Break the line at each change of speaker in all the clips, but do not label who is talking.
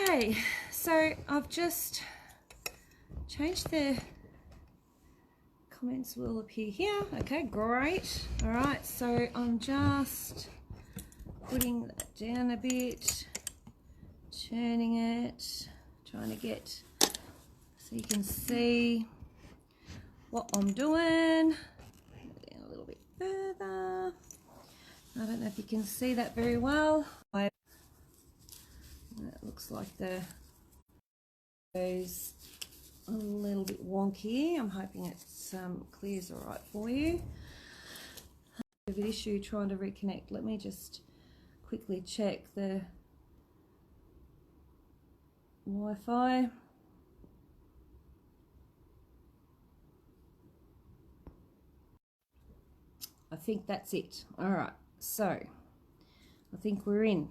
Okay, so I've just changed the comments will appear here. Okay, great. All right, so I'm just putting that down a bit, turning it, trying to get so you can see what I'm doing. Down a little bit further. I don't know if you can see that very well. It looks like the goes a little bit wonky. I'm hoping it clears all right for you. A bit of issue trying to reconnect. Let me just quickly check the Wi-Fi. I think that's it. All right, so I think we're in.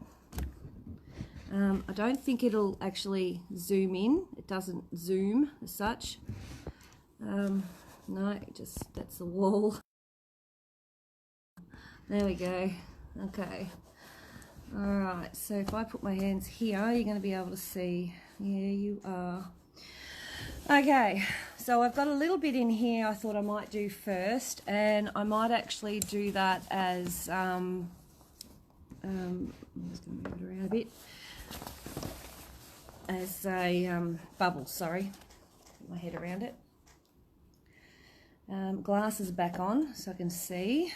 I don't think it'll actually zoom in. It doesn't zoom as such. No, just that's the wall. There we go. Okay. All right, so if I put my hands here, you're going to be able to see. Yeah, you are. Okay, so I've got a little bit in here I thought I might do first, and I might actually do that as, I'm just going to move it around a bit, as a bubble, sorry, put my head around it. Glasses back on so I can see.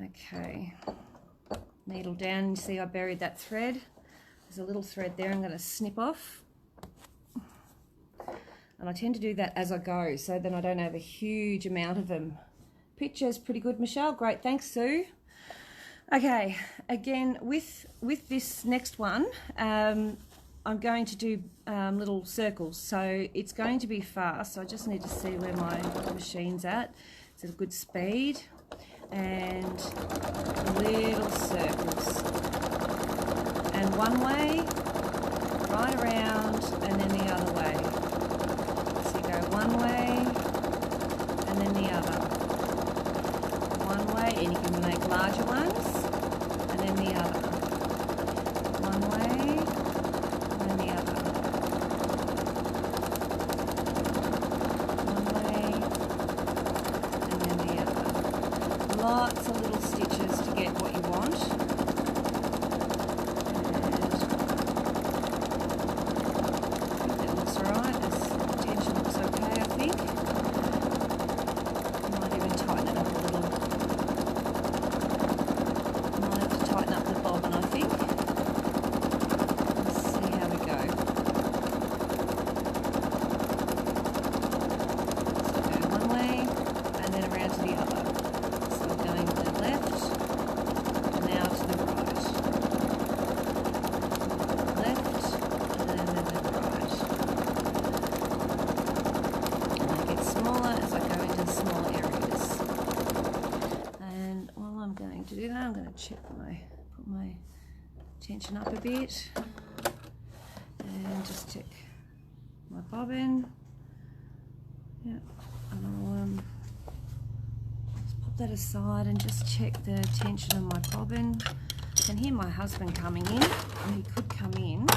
Okay, needle down, you see I buried that thread. There's a little thread there I'm going to snip off. And I tend to do that as I go, so then I don't have a huge amount of them. Picture's pretty good, Michelle. Great, thanks, Sue. Okay, again, with this next one, I'm going to do little circles, so it's going to be fast, so I just need to see where my machine's at. It's at a good speed, and little circles. And one way, right around, and then the other way. So you go one way, and then the other. One way, and you can make larger ones, and then the other. One way, and then the other. One way, and then the other. Lots of little stitches to get what you want. Put my tension up a bit and just check my bobbin. Yeah, and I'll just pop that aside and just check the tension of my bobbin. I can hear my husband coming in, and he could come in.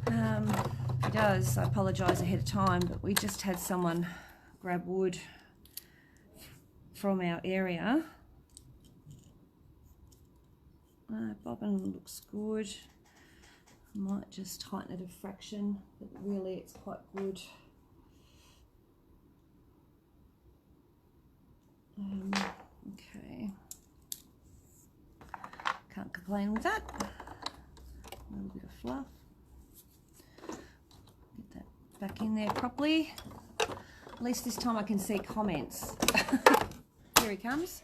If he does, I apologise ahead of time, but we just had someone grab wood from our area. Bobbin looks good. I might just tighten it a fraction, but really it's quite good. Okay, can't complain with that. A little bit of fluff. Get that back in there properly. At least this time I can see comments. Here he comes.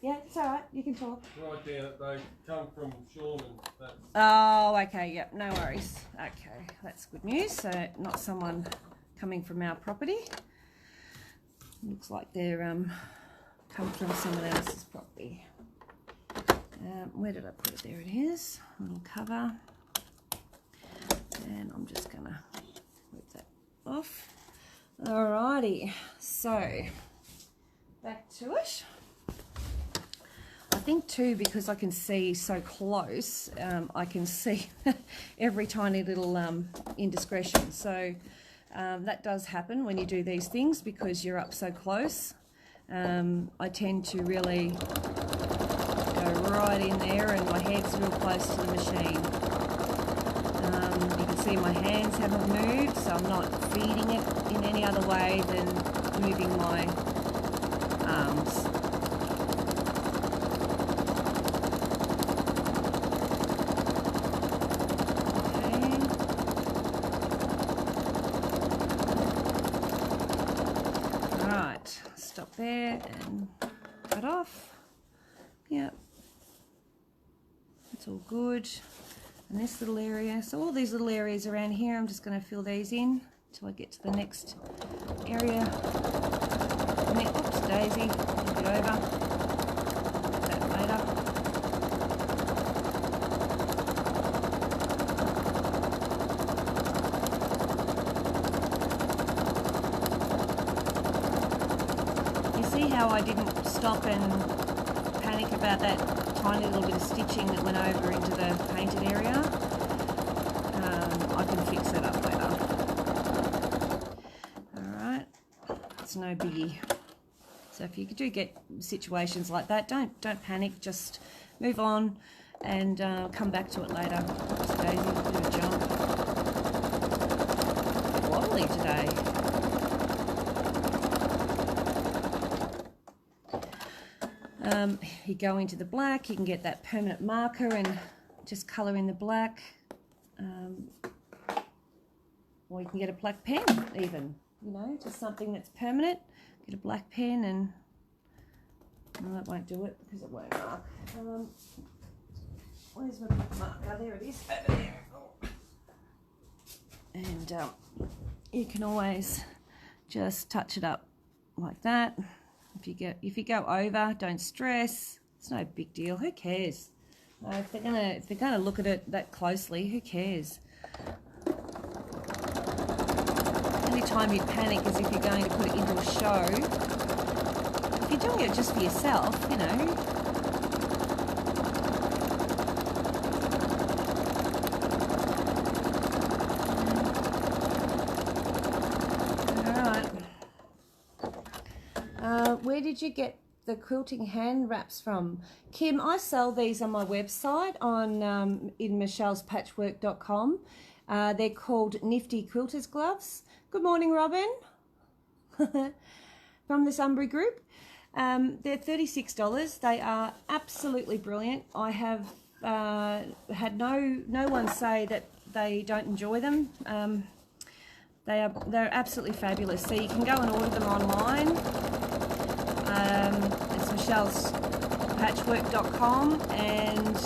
Yeah, it's all right. You can talk.
Right down it. They come from Sean and
Oh, okay. Yep, no worries. Okay, that's good news. So not someone coming from our property. Looks like they're come from someone else's property. Where did I put it? There it is. A little cover. And I'm just gonna whip that off. Alrighty. So back to it. I think too, because I can see so close, I can see every tiny little indiscretion. So that does happen when you do these things because you're up so close. I tend to really go right in there, and my head's real close to the machine. You can see my hands haven't moved, so I'm not feeding it in any other way than moving my arms. Stop there and cut off. Yep, it's all good. And this little area, so all these little areas around here, I'm just going to fill these in until I get to the next area. Oops, daisy, move it over. Get that later. See how I didn't stop and panic about that tiny little bit of stitching that went over into the painted area? I can fix that up later. Alright, it's no biggie. So if you do get situations like that, don't panic, just move on and come back to it later. Oops, Daisy, a bit of a jump. A bit wobbly today. You go into the black, you can get that permanent marker and just colour in the black, or you can get a black pen even, you know, just something that's permanent. Get a black pen and, well, that won't do it because it won't mark. Where's my black marker? There it is, over there. And you can always just touch it up like that. If you go over, don't stress. It's no big deal. Who cares? If they're gonna look at it that closely, who cares? Any time you'd panic is if you're going to put it into a show. If you're doing it just for yourself, you know. Where did you get the quilting hand wraps from? Kim, I sell these on my website on in michellespatchwork.com. They're called Nifty Quilters Gloves. Good morning, Robin. From the Sunbury group. They're $36. They are absolutely brilliant. I have had no one say that they don't enjoy them. They're absolutely fabulous. So you can go and order them online. It's michellespatchwork.com, and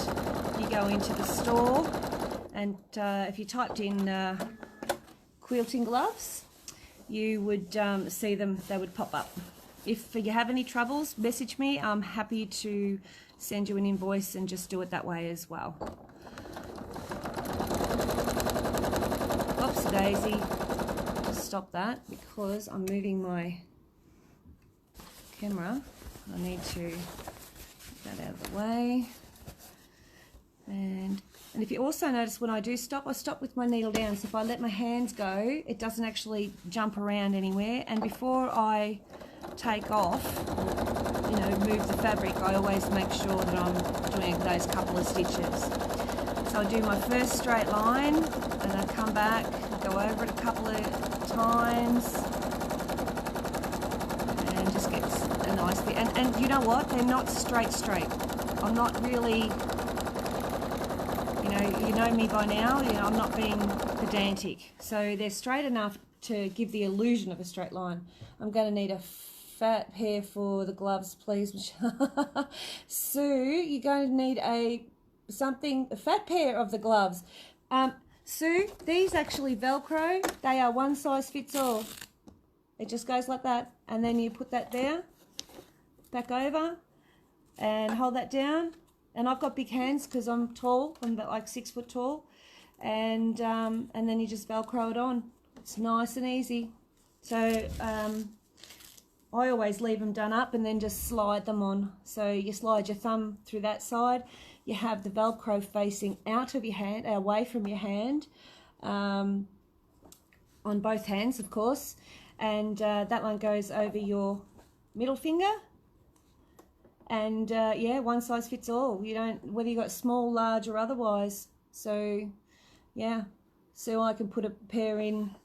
you go into the store, and if you typed in quilting gloves, you would see them. They would pop up. If you have any troubles, message me. I'm happy to send you an invoice and just do it that way as well. Oops, daisy. Just stop that because I'm moving my camera. I need to get that out of the way. And if you also notice when I do stop, I stop with my needle down. So if I let my hands go, it doesn't actually jump around anywhere. And before I take off, you know, move the fabric, I always make sure that I'm doing those couple of stitches. So I do my first straight line, and I come back, go over it a couple of times, and just get a nice bit. And you know what? They're not straight. I'm not really, you know me by now. You know, I'm not being pedantic. So they're straight enough to give the illusion of a straight line. I'm going to need a fat pair for the gloves, please, Michelle. Sue, you're going to need a fat pair of the gloves. Sue, these actually Velcro. They are one size fits all. It just goes like that, and then you put that there, back over, and hold that down. And I've got big hands because I'm tall. I'm about like 6 foot tall, and then you just Velcro it on. It's nice and easy. So I always leave them done up and then just slide them on. So you slide your thumb through that side. You have the Velcro facing out of your hand, away from your hand, on both hands, of course. And that one goes over your middle finger. And yeah, one size fits all. You don't, whether you got small, large, or otherwise. So yeah, so I can put a pair in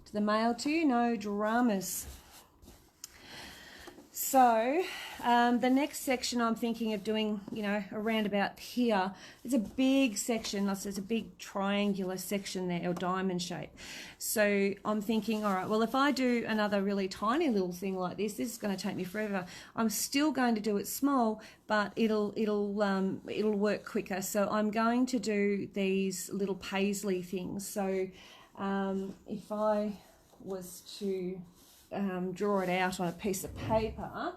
to the mail too, no dramas. So the next section I'm thinking of doing, you know, around about here. It's a big section, it's a big triangular section there, or diamond shape. So I'm thinking, all right, well, if I do another really tiny little thing like this is going to take me forever. I'm still going to do it small, but it'll work quicker. So I'm going to do these little paisley things. So if I was to draw it out on a piece of paper,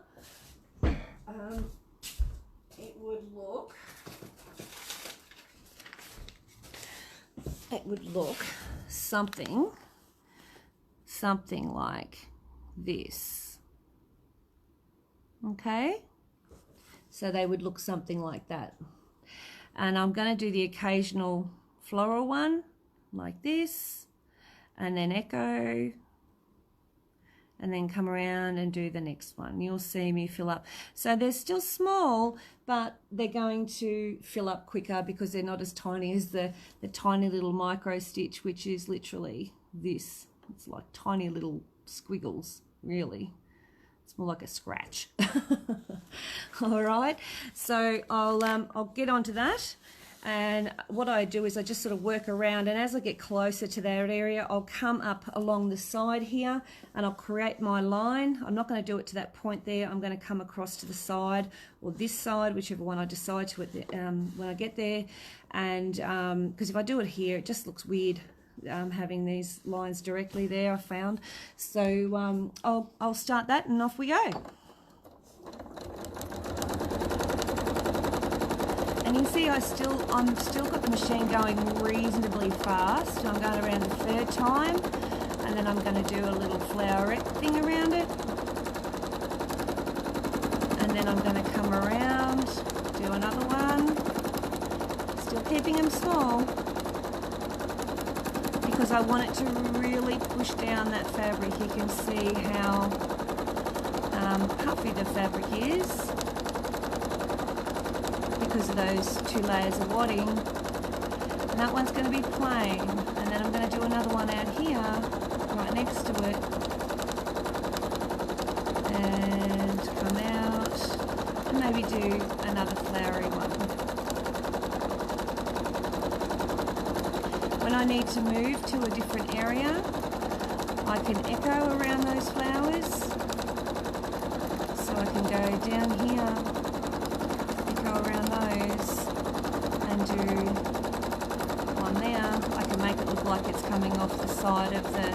it would look something like this. Okay, so they would look something like that, and I'm going to do the occasional floral one like this, and then echo, and then come around and do the next one. You'll see me fill up. So they're still small, but they're going to fill up quicker because they're not as tiny as the tiny little micro stitch, which is literally this. It's like tiny little squiggles, really. It's more like a scratch. All right, so I'll get onto that. And what I do is I just sort of work around, and as I get closer to that area, I'll come up along the side here and I'll create my line. I'm not going to do it to that point there. I'm going to come across to the side, or this side, whichever one I decide to when I get there. And because if I do it here, it just looks weird having these lines directly there, I found. So I'll start that and off we go. And you can see I'm still got the machine going reasonably fast. I'm going around the third time, and then I'm going to do a little flowerette thing around it. And then I'm going to come around, do another one. Still keeping them small, because I want it to really push down that fabric. You can see how puffy the fabric is, because of those 2 layers of wadding. And that one's going to be plain, and then I'm going to do another one out here right next to it, and come out and maybe do another flowery one. When I need to move to a different area, I can echo around those flowers. So I can go down here, around those, and do one there. I can make it look like it's coming off the side of the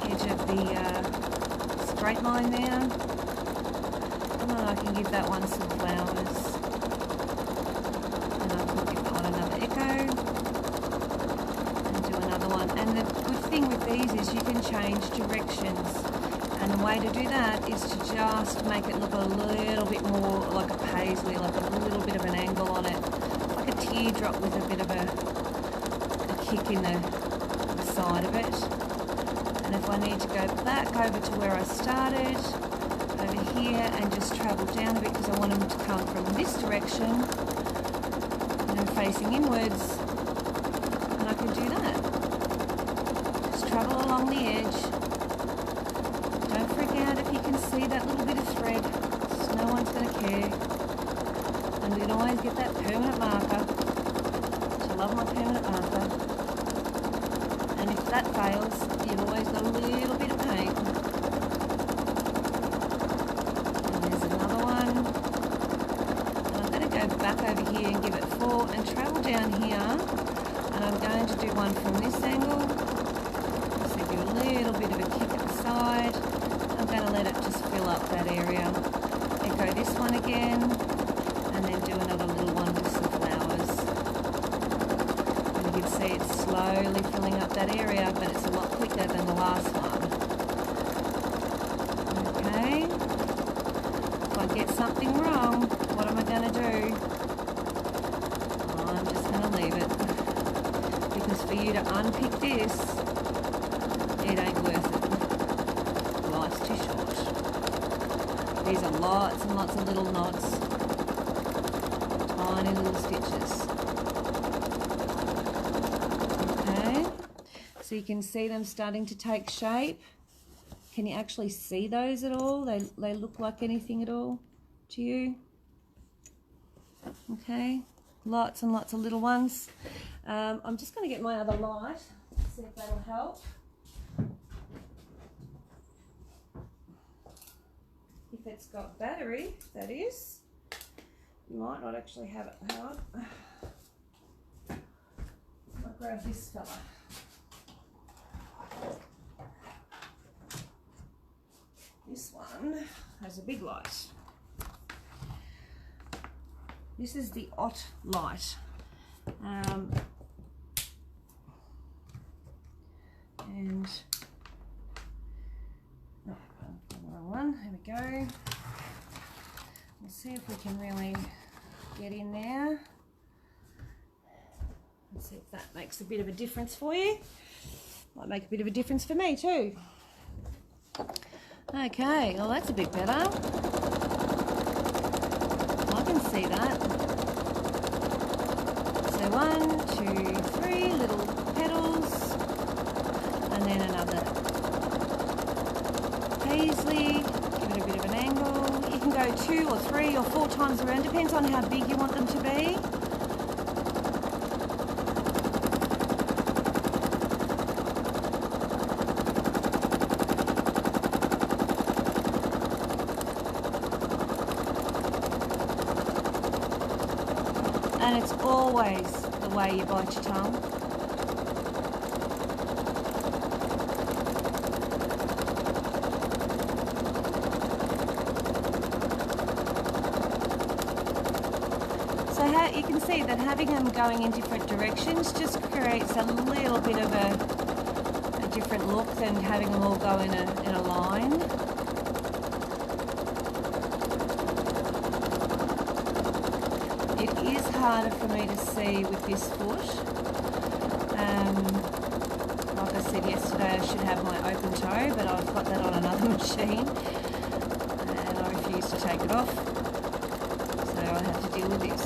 edge of the straight line there, and then I can give that one some flowers, and I can give that one another echo and do another one. And the good thing with these is you can change directions. And the way to do that is to just make it look a little bit more like a paisley, like a little bit of an angle on it, like a teardrop with a bit of a kick in the side of it. And if I need to go back over to where I started, over here, and just travel down a bit because I want them to come from this direction, and facing inwards, and I can do that. Just travel along the edge. Don't freak out if you can see that little bit of thread. No one's going to care. And we can always get that permanent marker. I love my permanent marker. And if that fails, you've always got a little bit of paint. And there's another one. And I'm going to go back over here and give it 4 and travel down here. And I'm going to do one from this angle. So give a little bit of a kick at the side. I'm going to let it just fill up that area. Echo this one again, and then do another little one with some flowers. And you can see it's slowly filling up that area, but it's a lot quicker than the last one. And for you to unpick this, it ain't worth it. Life's too short. These are lots and lots of little knots. Tiny little stitches. Okay, so you can see them starting to take shape. Can you actually see those at all? They look like anything at all to you? Okay, lots and lots of little ones. I'm just going to get my other light, see if that'll help. If it's got battery, that is. You might not actually have it. Hang on. I'll grab this fella. This one has a big light. This is the OT light. And oh, the wrong one. There we go. We'll see if we can really get in there. Let's see if that makes a bit of a difference for you. Might make a bit of a difference for me too. Okay, well that's a bit better. I can see that. So 1, 2, 3 little petals, and then another paisley. Give it a bit of an angle. You can go 2 or 3 or 4 times around, depends on how big you want them to be. And it's always the way you bite your tongue. So you can see that having them going in different directions just creates a little bit of a different look than having them all go in a line. It is harder for me to see with this foot. Like I said yesterday, I should have my open toe, but I've got that on another machine and I refuse to take it off, so I have to deal with this.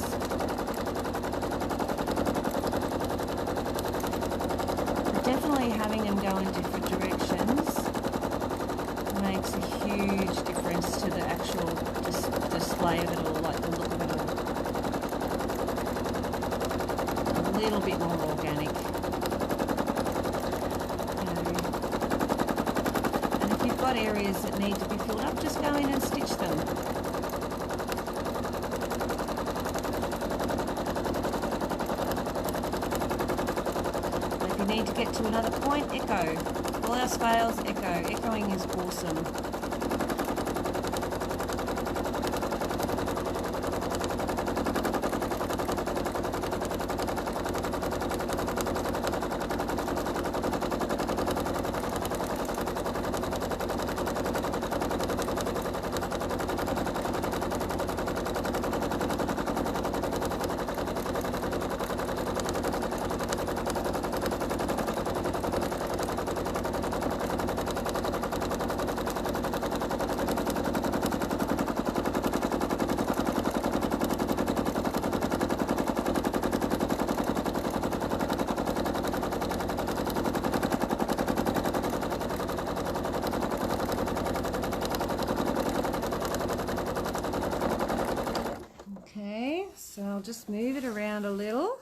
But definitely having them go in different directions makes a huge difference to the actual display of it all, like the look of it all. A little bit more organic. And if you've got areas that need to be filled up, just go in and stitch them. And if you need to get to another point, echo. All else fails, echo. Echoing is awesome. So I'll just move it around a little.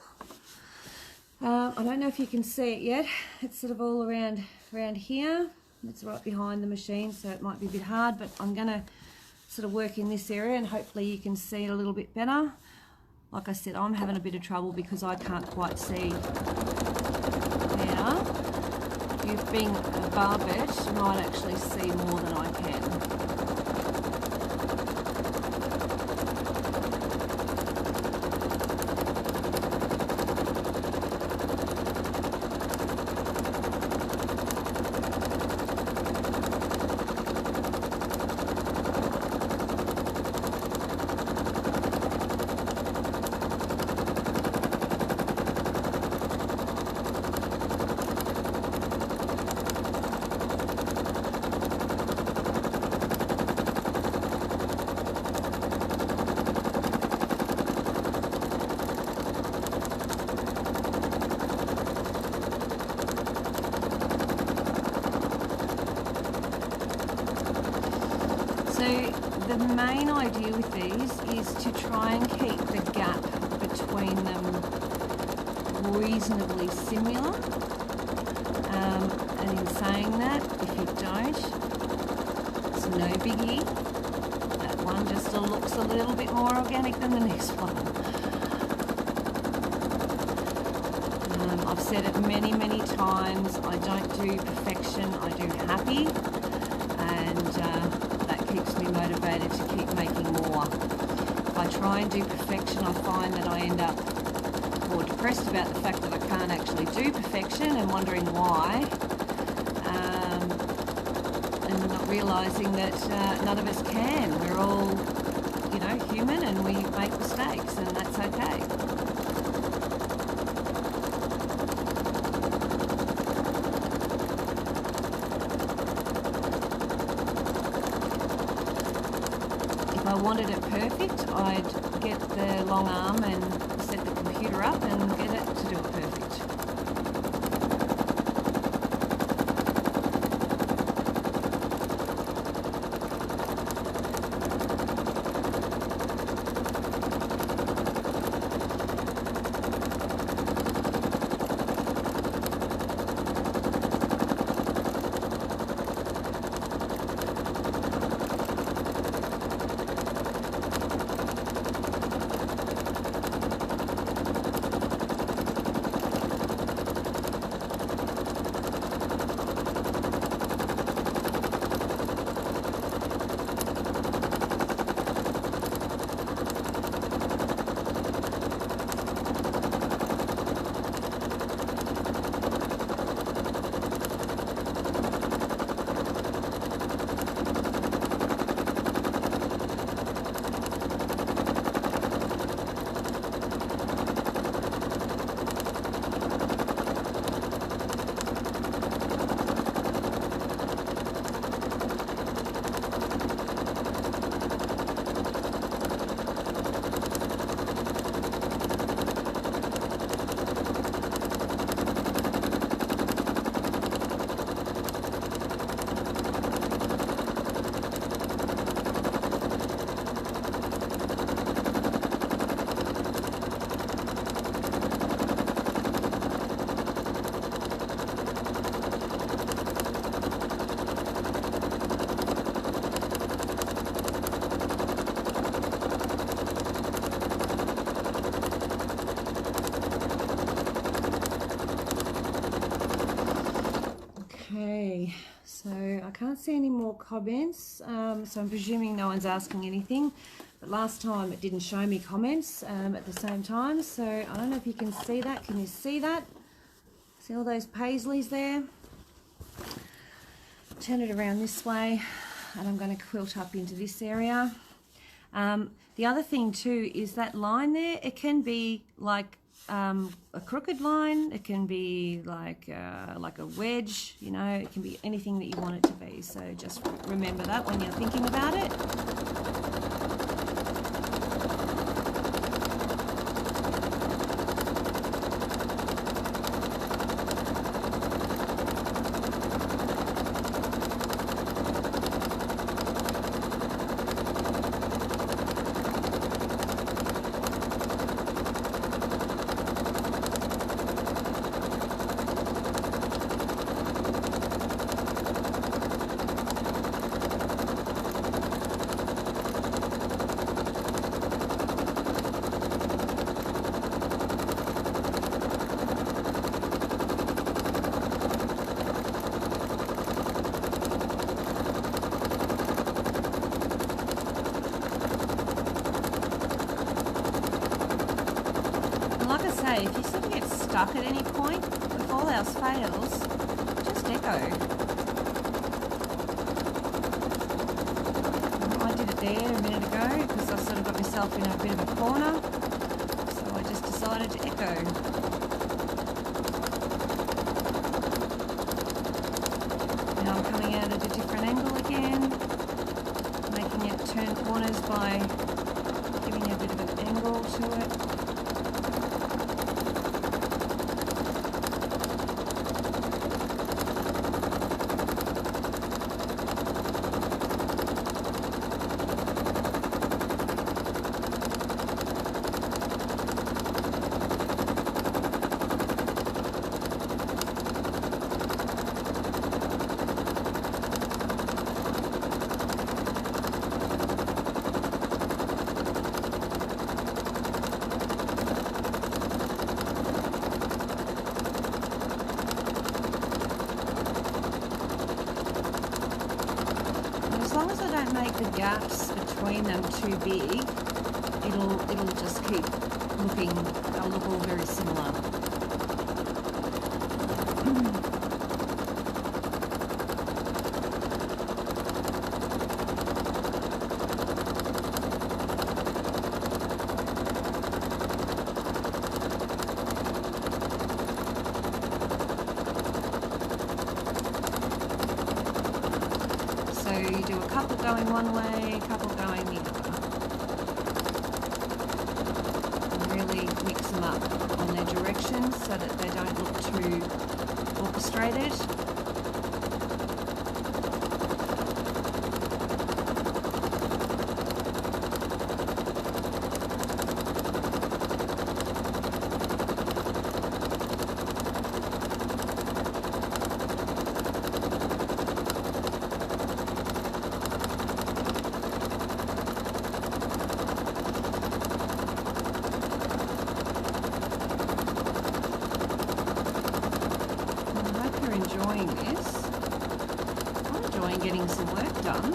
I don't know if you can see it yet. It's sort of all around here. It's right behind the machine, so it might be a bit hard, but I'm going to sort of work in this area and hopefully you can see it a little bit better. Like I said, I'm having a bit of trouble because I can't quite see. Now, you being above it, you might actually see more than I can. idea with these is to try and keep the gap between them reasonably similar. And in saying that, if you don't, it's no biggie. That one just looks a little bit more organic than the next one. I've said it many, many times, I don't do perfection, I do happy, and that keeps me motivated to keep making more. If I try and do perfection, I find that I end up more depressed about the fact that I can't actually do perfection and wondering why, and not realising that none of us can. We're all, you know, human, and we make mistakes, and that's okay. If I wanted it perfect, I'd get the long arm and set the computer up and get it to do it perfect. So I can't see any more comments, so I'm presuming no one's asking anything. But last time it didn't show me comments at the same time, so I don't know if you can see that. Can you see that? See all those paisleys there? Turn it around this way, and I'm going to quilt up into this area. The other thing too is that line there, it can be like a crooked line, it can be like a wedge, you know, it can be anything that you want it to be. So just remember that when you're thinking about it. If you sort of get stuck at any point, if all else fails, just echo. I did it there a minute ago because I sort of got myself in a bit of a corner, so I just decided to echo. Now I'm coming out at a different angle again, making it turn corners by giving a bit of an angle to it. don't make the gaps between them too big, it'll just keep looking, they'll look all very similar. So you do a couple going one way, a couple going the other. And really mix them up on their directions so that they don't look too orchestrated. Enjoying this. I'm enjoying getting some work done.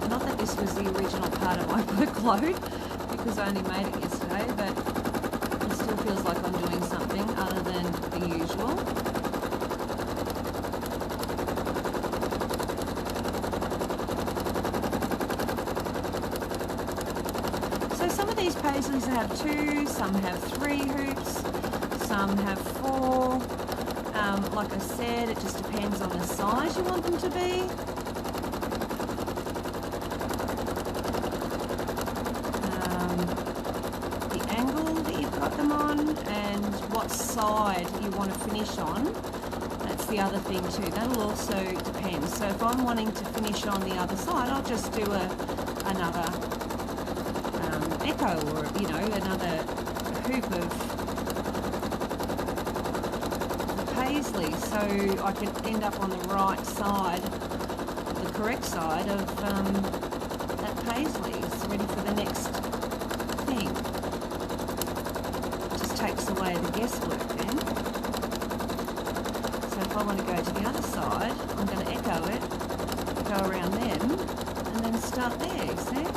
Not that this was the original part of my workload, because I only made it yesterday, but it still feels like I'm doing something other than the usual. These paisleys have 2, some have 3 hoops, some have 4. Like I said, it just depends on the size you want them to be. The angle that you've got them on and what side you want to finish on. That's the other thing too. That'll also depend. So if I'm wanting to finish on the other side, I'll just do another echo, or another hoop of paisley, so I can end up on the right side, the correct side of that paisley. It's ready for the next thing. It just takes away the guesswork then. So if I want to go to the other side, I'm going to echo it, go around them, and then start there, see?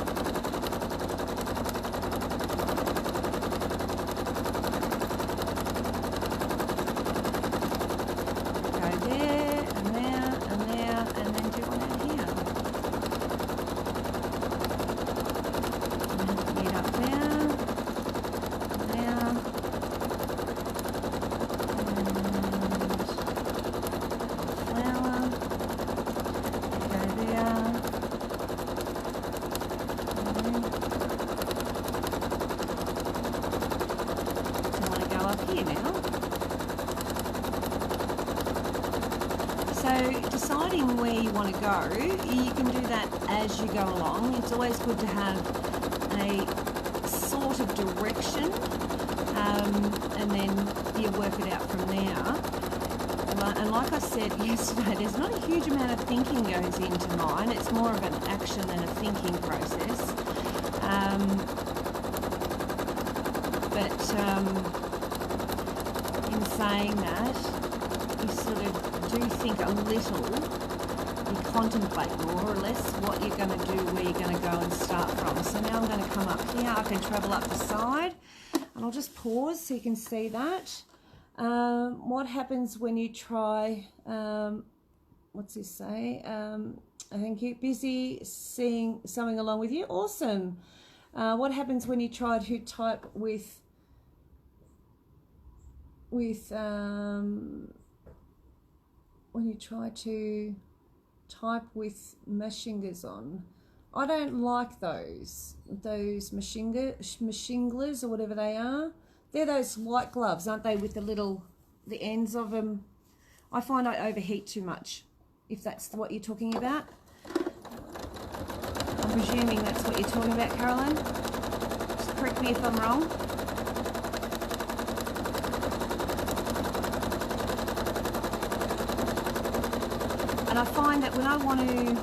So deciding where you want to go, you can do that as you go along. It's always good to have a sort of direction, and then you work it out from there. And like I said yesterday, there's not a huge amount of thinking goes into mine. It's more of an action than a thinking process. In saying that, you sort of do think a little, you contemplate more or less what you're going to do, where you're going to go and start from. So now I'm going to come up here, I can travel up the side, and I'll just pause so you can see that. What happens when you try, what's this say? Thank you, busy seeing something along with you, awesome. What happens when you try to type with when you try to type with machingas on? I don't like those machingas or whatever they are. They're those white gloves, aren't they, with the ends of them? I find I overheat too much, if that's what you're talking about. I'm presuming that's what you're talking about, Caroline. Just correct me if I'm wrong. And I find that when I want to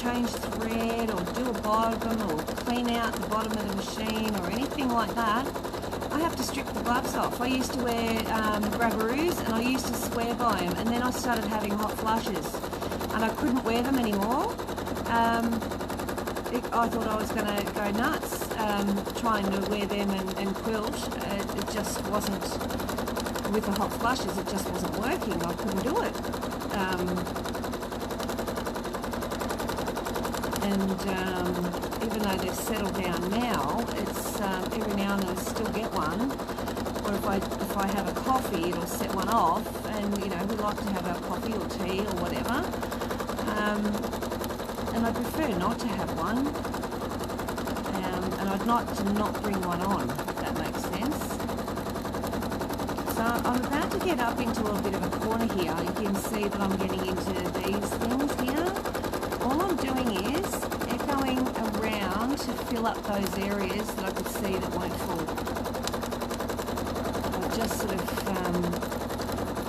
change thread or do a bottom or clean out the bottom of the machine or anything like that, I have to strip the gloves off. I used to wear grabberoos and I used to swear by them, and then I started having hot flushes and I couldn't wear them anymore. I thought I was going to go nuts trying to wear them and quilt. It just wasn't, with the hot flushes, it just wasn't working. I couldn't do it. Even though they've settled down now, it's every now and then I still get one. Or if I have a coffee, it'll set one off, and we like to have our coffee or tea or whatever. And I prefer not to have one, and I'd like to not bring one on, if that makes sense. So I'm about to get up into a bit of a corner here. You can see that I'm getting into these things here. All I'm doing is echoing around to fill up those areas that I could see that won't fall. I've just sort of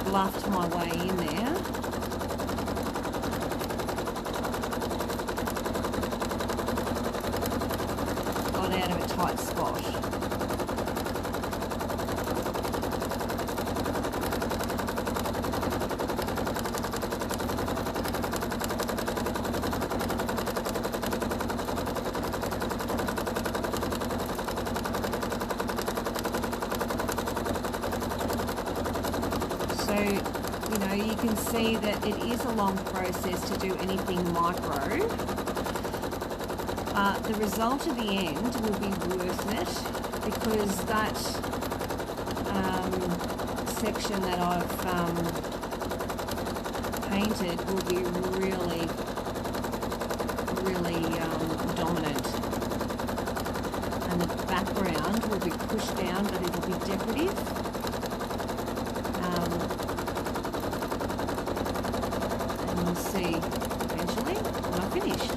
bluffed my way in there. Out of a tight spot. So, you can see that it is a long process to do anything micro. The result at the end will be worth it, because that section that I've painted will be really, really dominant, and the background will be pushed down, but it'll be decorative. And you'll see eventually when I'm finished.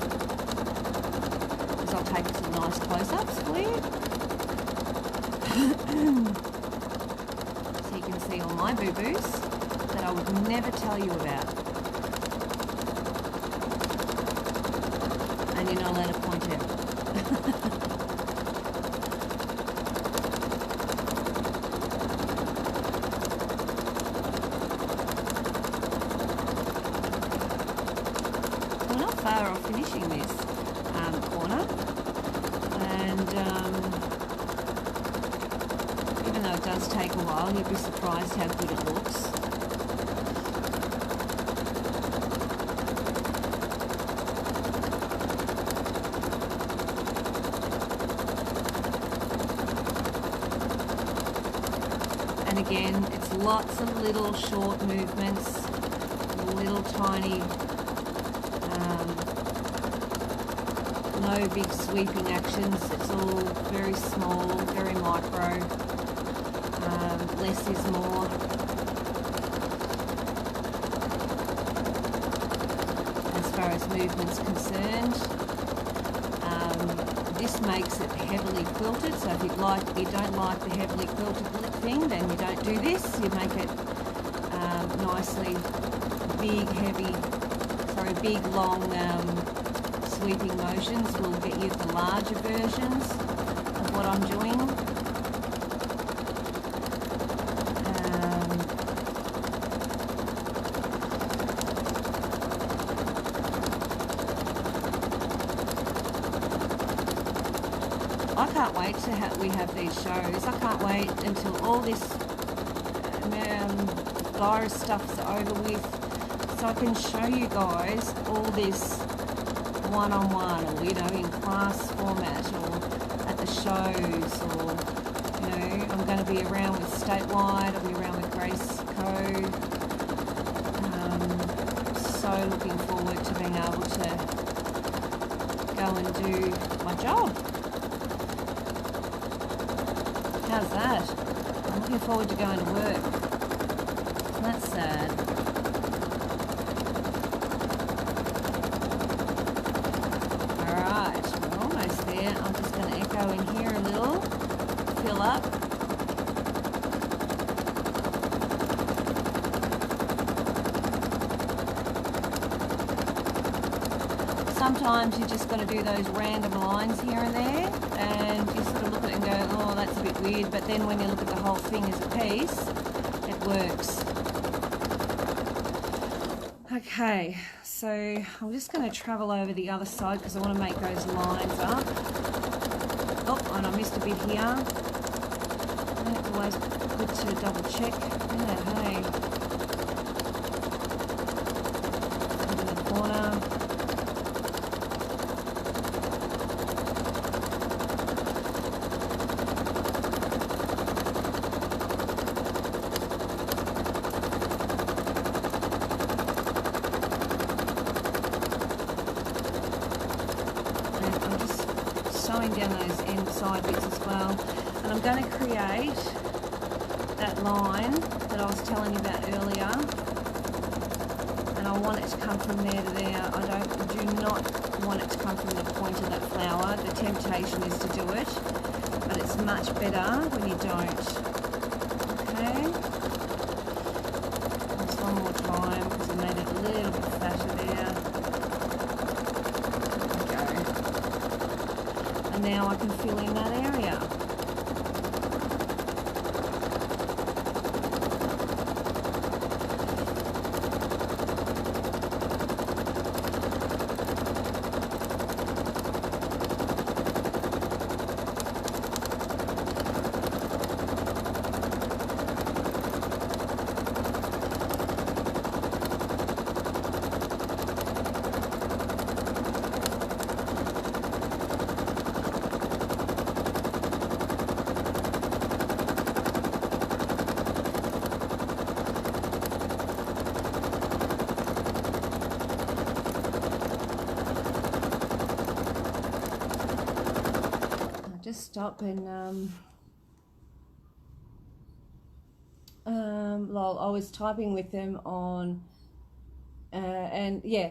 I'll take some nice close-ups for you. So you can see all my boo-boos that I would never tell you about. And you're not allowed to point out. We're not far off finishing this corner. And even though it does take a while, you'll be surprised how good it looks. And again, it's lots of little short movements, little tiny, no big sweeping actions. It's all very small, very micro. Less is more. As far as movement's concerned, this makes it heavily quilted. So if you don't like the heavily quilted thing, then you don't do this. You make it nicely big, long sweeping motions will get you the larger versions of what I'm doing. I can't wait to we have these shows. I can't wait until all this virus stuff's over with, so I can show you guys all this one-on-one, or in class format, or at the shows, or I'm going to be around with Statewide. I'll be around with Grace Co. So looking forward to being able to go and do my job. How's that? I'm looking forward to going to work. That's sad. Alright, we're almost there. I'm just going to echo in here a little, fill up. So sometimes you're just going to do those random lines here and there, and you sort of look at it and go, oh, that's a bit weird, but then when you look at the whole thing as a piece, it works. Okay, so I'm just going to travel over the other side because I want to make those lines up. Oh, and I missed a bit here. It's always good to double check. Yeah, hey. In the corner. Down those end side bits as well, and I'm going to create that line that I was telling you about earlier, and I want it to come from there to there. I do not want it to come from the point of that flower. The temptation is to do it, but it's much better when you don't. Okay, just one more time because I made it a little bit fatter there. And now I can fill in that area. Just stop and lol, I was typing with them on and yeah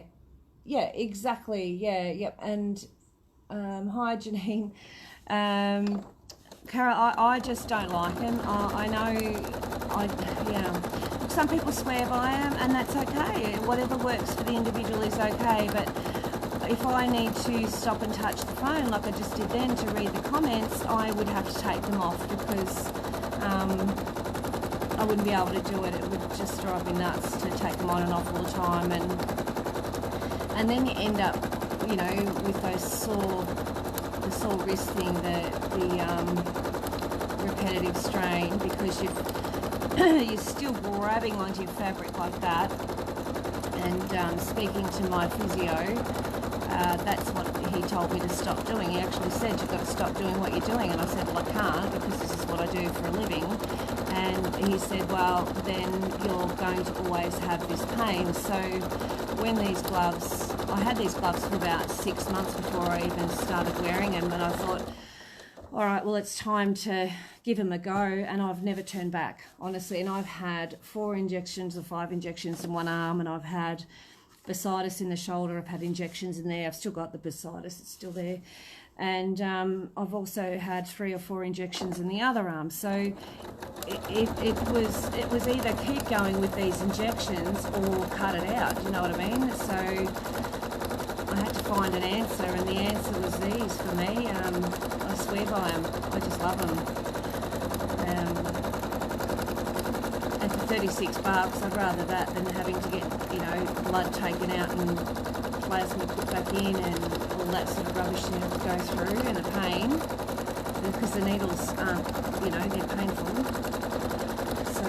exactly, yep. And hi Janine, Cara, I just don't like them. I know some people swear by them, and that's okay. Whatever works for the individual is okay, but if I need to stop and touch the phone like I just did then to read the comments, I would have to take them off because I wouldn't be able to do it. It would just drive me nuts to take them on and off all the time, and then you end up, you know, with those sore wrist thing, the repetitive strain, because you're still grabbing onto your fabric like that. And speaking to my physio, that's what he told me to stop doing. He actually said, you've got to stop doing what you're doing. And I said, well, I can't because this is what I do for a living. And he said, well, then you're going to always have this pain. So when these gloves, I had these gloves for about 6 months before I even started wearing them. And I thought, all right, well, it's time to give them a go. And I've never turned back, honestly. And I've had 4 injections or 5 injections in one arm, and I've had bursitis in the shoulder. I've had injections in there. I've still got the bursitis, it's still there. And I've also had 3 or 4 injections in the other arm. So it was either keep going with these injections or cut it out, you know what I mean? So I had to find an answer, and the answer was these for me. I swear by them. I just love them. And for 36 bucks, I'd rather that than having to get, you know, blood taken out and plasma put back in and all that sort of rubbish to go through, and the pain, because the needles aren't, you know, they're painful. So,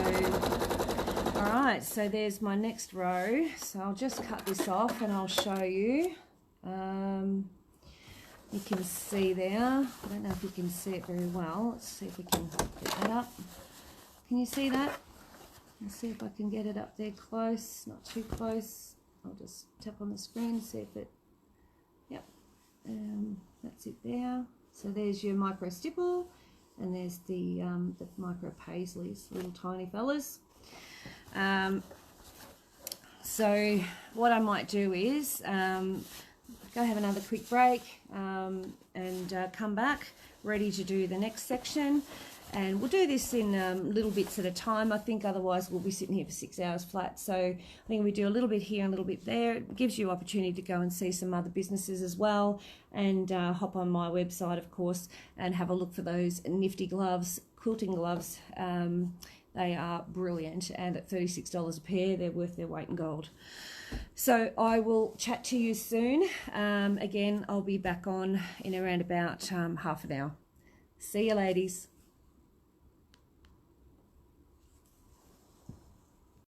alright, so there's my next row. So I'll just cut this off and I'll show you. You can see there, I don't know if you can see it very well. Let's see if we can get that up. Can you see that? Let's see if I can get it up there close, not too close. I'll just tap on the screen, see if it, yep, that's it there. So there's your micro stipple, and there's the micro paisleys, little tiny fellas. So what I might do is go have another quick break and come back ready to do the next section. And we'll do this in little bits at a time, I think, otherwise we'll be sitting here for 6 hours flat. So I think we do a little bit here and a little bit there. It gives you opportunity to go and see some other businesses as well, and hop on my website, of course, and have a look for those nifty gloves, quilting gloves. They are brilliant, and at $36 a pair, they're worth their weight in gold. So I will chat to you soon. Again, I'll be back on in around about half an hour. See you, ladies.